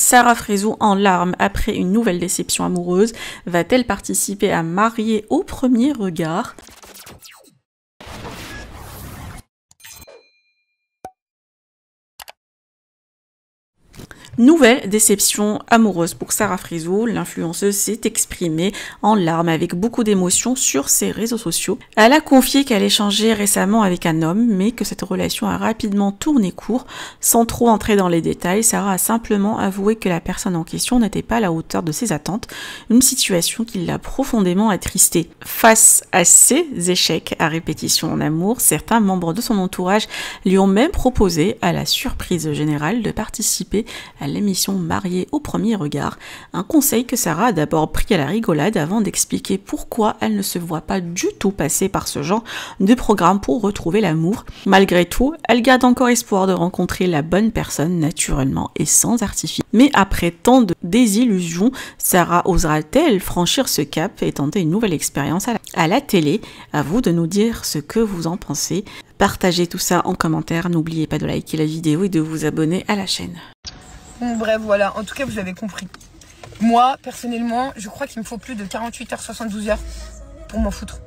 Sarah Frézou en larmes après une nouvelle déception amoureuse. Va-t-elle participer à Mariée au premier regard? Nouvelle déception amoureuse pour Sarah Frézou. L'influenceuse s'est exprimée en larmes avec beaucoup d'émotions sur ses réseaux sociaux. Elle a confié qu'elle échangeait récemment avec un homme, mais que cette relation a rapidement tourné court. Sans trop entrer dans les détails, Sarah a simplement avoué que la personne en question n'était pas à la hauteur de ses attentes, une situation qui l'a profondément attristée. Face à ces échecs à répétition en amour, certains membres de son entourage lui ont même proposé, à la surprise générale, de participer à l'émission Mariée au premier regard, un conseil que Sarah a d'abord pris à la rigolade avant d'expliquer pourquoi elle ne se voit pas du tout passer par ce genre de programme pour retrouver l'amour. Malgré tout, elle garde encore espoir de rencontrer la bonne personne naturellement et sans artifice. Mais après tant de désillusions, Sarah osera-t-elle franchir ce cap et tenter une nouvelle expérience à la télé? À vous de nous dire ce que vous en pensez. Partagez tout ça en commentaire, n'oubliez pas de liker la vidéo et de vous abonner à la chaîne. Bon, bref, voilà, en tout cas vous avez compris. Moi, personnellement, je crois qu'il me faut plus de 48 heures, 72 heures pour m'en foutre.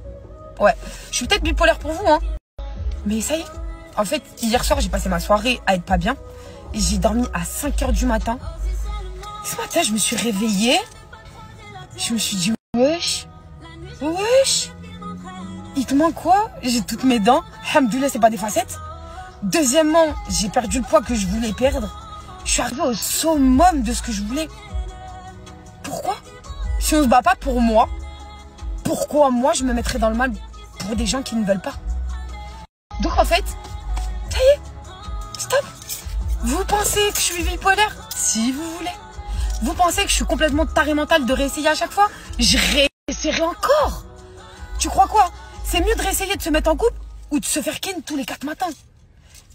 Ouais, je suis peut-être bipolaire pour vous, hein. Mais ça y est. En fait, hier soir, j'ai passé ma soirée à être pas bien. Et j'ai dormi à 5 heures du matin. Ce matin, je me suis réveillée. Je me suis dit, wesh, wesh. Il te manque quoi? J'ai toutes mes dents. Alhamdoulilah, c'est pas des facettes. Deuxièmement, j'ai perdu le poids que je voulais perdre. Je suis arrivée au summum de ce que je voulais. Pourquoi? Si on se bat pas pour moi, pourquoi moi je me mettrais dans le mal pour des gens qui ne veulent pas? Donc en fait, ça y est, stop. Vous pensez que je suis bipolaire? Si vous voulez. Vous pensez que je suis complètement taré mental de réessayer à chaque fois? Je réessayerai encore. Tu crois quoi? C'est mieux de réessayer de se mettre en couple ou de se faire ken tous les 4 matins?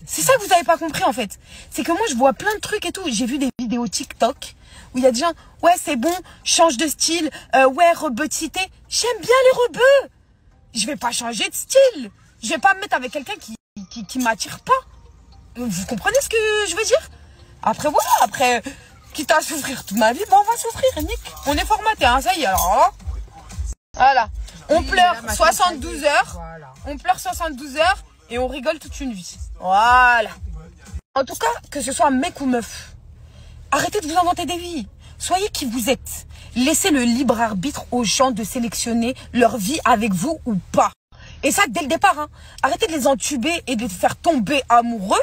C'est ça que vous n'avez pas compris en fait. C'est que moi je vois plein de trucs et tout. J'ai vu des vidéos TikTok où il y a des gens, ouais c'est bon, change de style, ouais rebeuticité. J'aime bien les rebeux. Je vais pas changer de style. Je vais pas me mettre avec quelqu'un qui m'attire pas. Vous comprenez ce que je veux dire? Après voilà, après, quitte à souffrir toute ma vie, bon on va souffrir, Nick. On est formaté, hein, ça y est alors. Hein. Voilà. On pleure 72 heures. On pleure 72 heures. Et on rigole toute une vie. Voilà. En tout cas, que ce soit mec ou meuf, arrêtez de vous inventer des vies. Soyez qui vous êtes. Laissez le libre arbitre aux gens de sélectionner leur vie avec vous ou pas. Et ça, dès le départ. Hein. Arrêtez de les entuber et de les faire tomber amoureux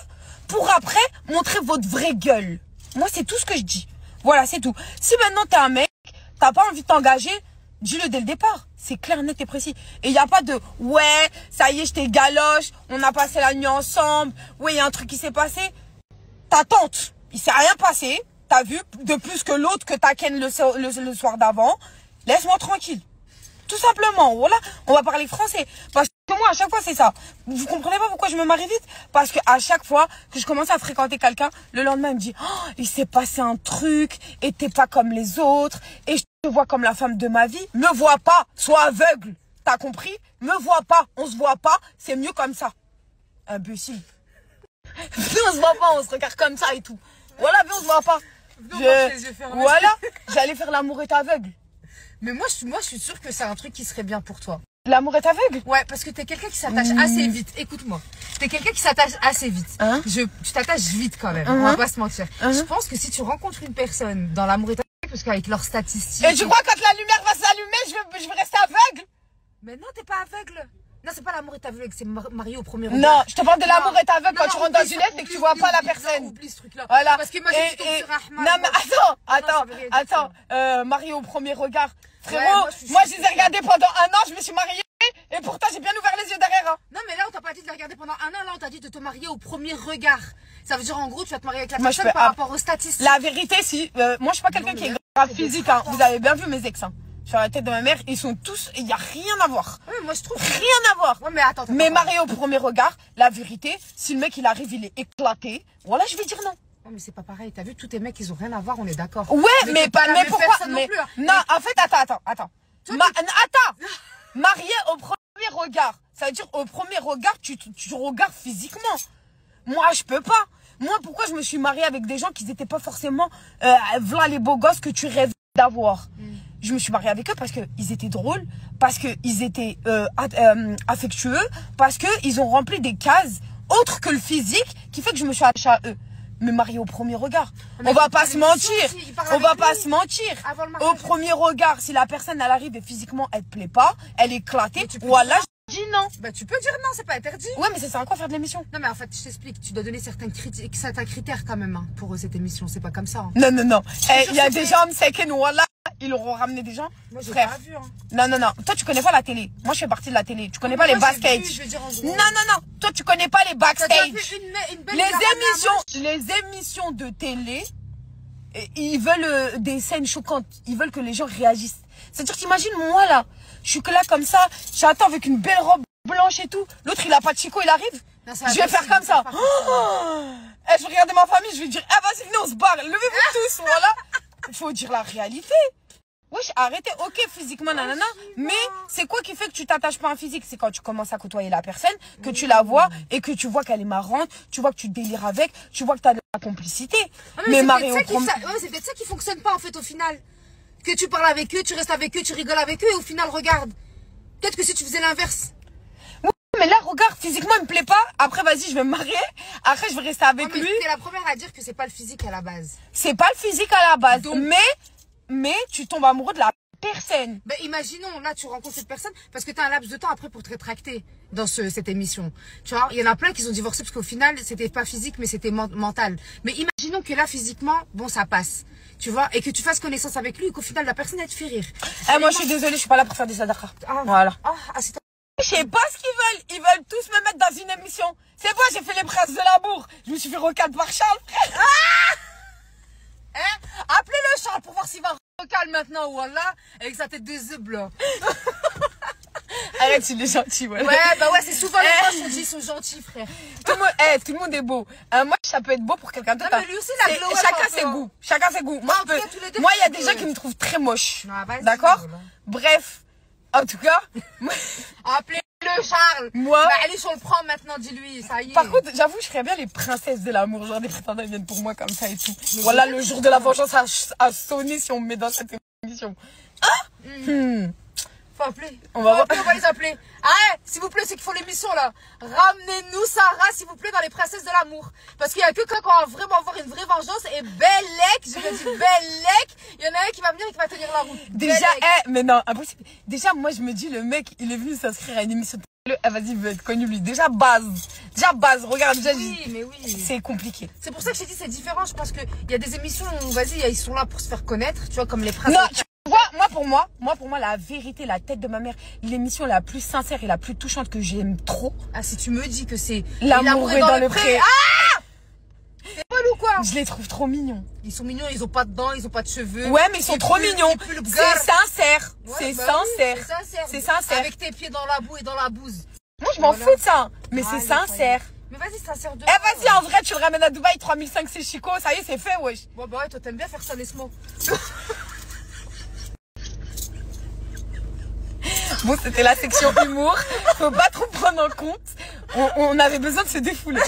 pour après montrer votre vraie gueule. Moi, c'est tout ce que je dis. Voilà, c'est tout. Si maintenant t'es un mec, t'as pas envie de t'engager, dis-le dès le départ. C'est clair, net et précis. Et il n'y a pas de « Ouais, ça y est, je t'ai galoche, on a passé la nuit ensemble. Ouais, il y a un truc qui s'est passé. » Ta tante, il s'est rien passé. T'as vu, de plus que l'autre que t'as ken le soir d'avant. Laisse-moi tranquille. Tout simplement, voilà. On va parler français. Parce que moi, à chaque fois, c'est ça. Vous comprenez pas pourquoi je me marie vite? Parce que à chaque fois que je commence à fréquenter quelqu'un, le lendemain, il me dit oh, il s'est passé un truc, et t'es pas comme les autres, et je te vois comme la femme de ma vie. Me vois pas, sois aveugle. T'as compris? Me vois pas, on se voit pas, c'est mieux comme ça. Imbécile. On se voit pas, on se regarde comme ça et tout. Voilà, mais on se voit pas. Voilà, j'allais faire l'amour est aveugle. Mais moi, je suis sûre que c'est un truc qui serait bien pour toi. L'amour est aveugle? Ouais, parce que t'es quelqu'un qui s'attache assez vite. Écoute-moi. T'es quelqu'un qui s'attache assez vite. Hein? Tu t'attaches vite quand même. On va pas se mentir. Je pense que si tu rencontres une personne dans l'amour est aveugle, parce qu'avec leurs statistiques... Et tu crois quand la lumière va s'allumer, je vais rester aveugle? Mais non, t'es pas aveugle. Non, c'est pas l'amour est aveugle, c'est marié au premier regard. Non, je te parle de l'amour est aveugle quand tu rentres dans une lettre et que tu vois pas la personne. Non, oublie ce truc-là. Voilà. Parce que moi, je suis sur Rahman. Non, mais attends. Marié au premier regard. Frérot, moi, je les ai regardés pendant un an, je me suis mariée et pourtant, j'ai bien ouvert les yeux derrière. Hein. Non, mais là, on t'a pas dit de les regarder pendant un an, là, on t'a dit de te marier au premier regard. Ça veut dire, en gros, tu vas te marier avec la personne par rapport aux statistiques. La vérité, si, moi, je suis pas quelqu'un qui est grave physique, hein. Vous avez bien vu mes ex, hein. Sur la tête de ma mère, ils sont tous, il n'y a rien à voir. Oui, moi je trouve. Rien à voir. Ouais, mais attends. Mais marié au premier regard, la vérité, si le mec il arrive, il est éclaté, voilà, je vais dire non. Non, mais c'est pas pareil. T'as vu, tous tes mecs, ils ont rien à voir, on est d'accord. Ouais, mais pourquoi mais, plus, hein. Non, en fait, attends. Attends. Marié au premier regard, ça veut dire au premier regard, tu regardes physiquement. Moi, je peux pas. Moi, pourquoi je me suis mariée avec des gens qui n'étaient pas forcément voilà les beaux gosses que tu rêves d'avoir. Je me suis mariée avec eux parce qu'ils étaient drôles, parce qu'ils étaient affectueux, parce qu'ils ont rempli des cases autres que le physique qui fait que je me suis attachée à eux. Me marier au premier regard. On va pas se mentir. On va pas se mentir. Au premier regard, si la personne elle arrive et physiquement elle te plaît pas, elle est éclatée, voilà, je dis non. Bah tu peux dire non, c'est pas interdit. Ouais, mais ça sert à quoi faire de l'émission? Non mais en fait, je t'explique, tu dois donner certains critères quand même hein, pour cette émission, c'est pas comme ça. Hein. Non, non, non. Il y a des gens, voilà, ils auront ramené des gens. Moi j'ai frère. pas vu. Hein. Non, non, non. Toi tu connais pas la télé. Moi je fais partie de la télé. Tu connais pas les backstage. Je veux dire en gros. Non, non, non. Toi tu connais pas les backstage. Une belle Les émissions de télé, ils veulent des scènes choquantes. Ils veulent que les gens réagissent. C'est-à-dire, t'imagines, moi là, je suis que là comme ça, j'attends avec une belle robe blanche et tout. L'autre, il a pas de chico, il arrive. Non, je vais faire comme ça. Je vais regarder ma famille, je vais dire, ah vas-y, venez, on se barre. Levez-vous tous, voilà. Il faut dire la réalité. Wesh, arrêtez, ok, physiquement, nanana, mais c'est quoi qui fait que tu t'attaches pas à un physique? C'est quand tu commences à côtoyer la personne, que tu la vois et que tu vois qu'elle est marrante, tu vois que tu délires avec, tu vois que tu as de la complicité. Mais Marie, c'est peut-être ça qui fonctionne pas en fait au final. Que tu parles avec eux, tu restes avec eux, tu rigoles avec eux et au final, regarde. Peut-être que si tu faisais l'inverse. Oui, mais là, regarde, physiquement, il me plaît pas. Après, vas-y, je vais me marier. Après, je vais rester avec lui. T'es la première à dire que c'est pas le physique à la base. C'est pas le physique à la base. Donc, mais tu tombes amoureux de la personne. Ben imaginons, là tu rencontres cette personne parce que tu as un laps de temps après pour te rétracter dans cette émission. Tu vois, il y en a plein qui ont divorcé parce qu'au final, c'était pas physique mais c'était mental. Mais imaginons que là physiquement, bon ça passe. Tu vois, et que tu fasses connaissance avec lui et qu'au final la personne elle te fait rire. Moi je suis désolée, je suis pas là pour faire des sadakas. Voilà. Je sais pas ce qu'ils veulent. Ils veulent tous me mettre dans une émission. C'est moi, j'ai fait les princes de l'amour. Je me suis fait recadrer par Charles, frère. Appelez-le Charles pour voir s'il va recal maintenant, voilà, avec sa tête de zeb là. Arrête, il est gentil, voilà. Ouais, bah ouais, c'est souvent les gens qui sont gentils, frère. Tout le monde est beau. Moi, ça peut être beau pour quelqu'un d'autre. Mais lui aussi, la glow, chacun ses goûts. Chacun ses goûts. Moi, il y a des gens qui me trouvent très moche. D'accord? Bref. En tout cas, appelez-le Charles. Moi, bah, allez sur le prend maintenant, dis-lui, ça y est. Par contre, j'avoue, je ferais bien les princesses de l'amour. Genre des prétendants viennent pour moi comme ça et tout. Mais voilà, le jour de la vengeance a sonné si on me met dans cette émission. Faut appeler. On va les appeler. Ah, s'il vous plaît, c'est qu'il faut l'émission là. Ramenez-nous Sarah, s'il vous plaît, dans les princesses de l'amour. Parce qu'il y a que quand on va vraiment avoir une vraie vengeance et Bellec, je me dis Bellec, il y en a un qui va venir et qui va tenir la route. Déjà, mais non, impossible. Déjà, moi, je me dis, le mec, il est venu s'inscrire à une émission de télé. Vas-y, il veut être connu, lui. Déjà, base, regarde, déjà, mais oui. C'est compliqué. C'est pour ça que je t'ai dit, c'est différent. Je pense qu'il y a des émissions où, vas-y, ils sont là pour se faire connaître, tu vois, comme les princesses. Non, tu vois, moi, pour moi, la vérité, la tête de ma mère, l'émission la plus sincère et la plus touchante que j'aime trop. Ah, si tu me dis que c'est L'amour est dans le pré. Ah! C'est pas ou quoi? Je les trouve trop mignons. Ils sont mignons, ils ont pas de dents, ils ont pas de cheveux. Ouais, mais ils sont trop mignons. C'est sincère. C'est sincère. C'est sincère. Avec tes pieds dans la boue et dans la bouse. Moi, je m'en fous de ça. Mais c'est sincère. Mais vas-y, sincère de. Vas-y, en vrai, tu le ramènes à Dubaï, 3005, c'est Chico. Ça y est, c'est fait, wesh. Bon, bah ouais, toi, t'aimes bien faire ça, laisse-moi. Bon, c'était la section humour. Faut pas trop prendre en compte. On avait besoin de se défouler.